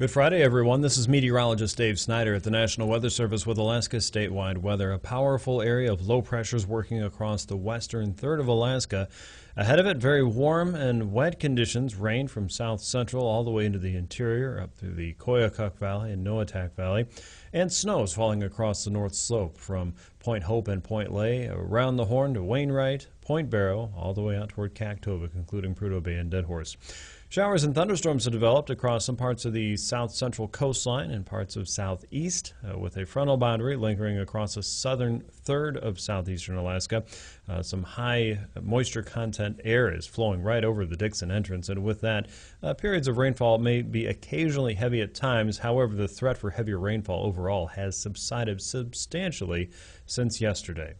Good Friday, everyone. This is meteorologist Dave Snyder at the National Weather Service with Alaska's statewide weather. A powerful area of low pressures working across the western third of Alaska. Ahead of it, very warm and wet conditions. Rain from south central all the way into the interior, up through the Koyukuk Valley and Noatak Valley. And snow is falling across the north slope from Point Hope and Point Lay, around the Horn to Wainwright, Point Barrow, all the way out toward Kaktovik, including Prudhoe Bay and Deadhorse. Showers and thunderstorms have developed across some parts of the south-central coastline and parts of southeast, with a frontal boundary lingering across the southern third of southeastern Alaska. Some high moisture content air is flowing right over the Dixon entrance, and with that, periods of rainfall may be occasionally heavy at times. However, the threat for heavier rainfall overall has subsided substantially since yesterday.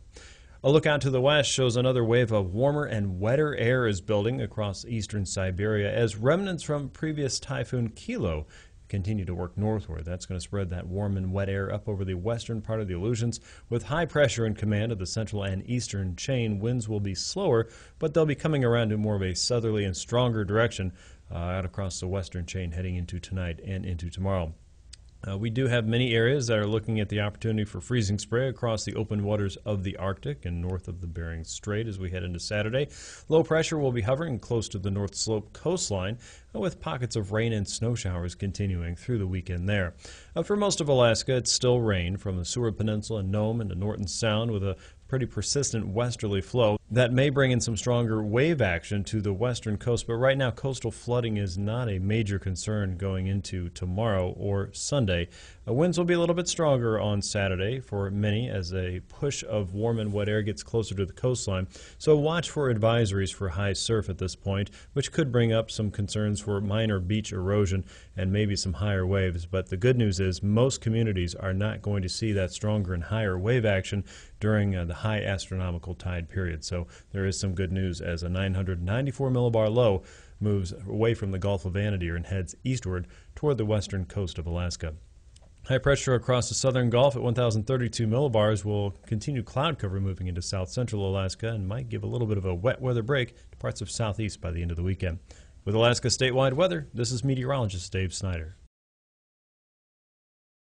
A look out to the west shows another wave of warmer and wetter air is building across eastern Siberia as remnants from previous Typhoon Kilo continue to work northward. That's going to spread that warm and wet air up over the western part of the Aleutians. With high pressure in command of the central and eastern chain, winds will be slower, but they'll be coming around to more of a southerly and stronger direction out across the western chain heading into tonight and into tomorrow. We do have many areas that are looking at the opportunity for freezing spray across the open waters of the Arctic and north of the Bering Strait as we head into Saturday. Low pressure will be hovering close to the North Slope coastline, with pockets of rain and snow showers continuing through the weekend there. For most of Alaska, it's still rain from the Seward Peninsula and Nome into Norton Sound, with a pretty persistent westerly flow that may bring in some stronger wave action to the western coast, but right now coastal flooding is not a major concern going into tomorrow or Sunday. Winds will be a little bit stronger on Saturday for many as a push of warm and wet air gets closer to the coastline, so watch for advisories for high surf at this point, which could bring up some concerns for minor beach erosion and maybe some higher waves. But the good news is most communities are not going to see that stronger and higher wave action during the high astronomical tide period. So there is some good news as a 994 millibar low moves away from the Gulf of Anadyr and heads eastward toward the western coast of Alaska. High pressure across the southern Gulf at 1,032 millibars will continue cloud cover moving into south-central Alaska and might give a little bit of a wet weather break to parts of southeast by the end of the weekend. With Alaska statewide weather, this is meteorologist Dave Snyder.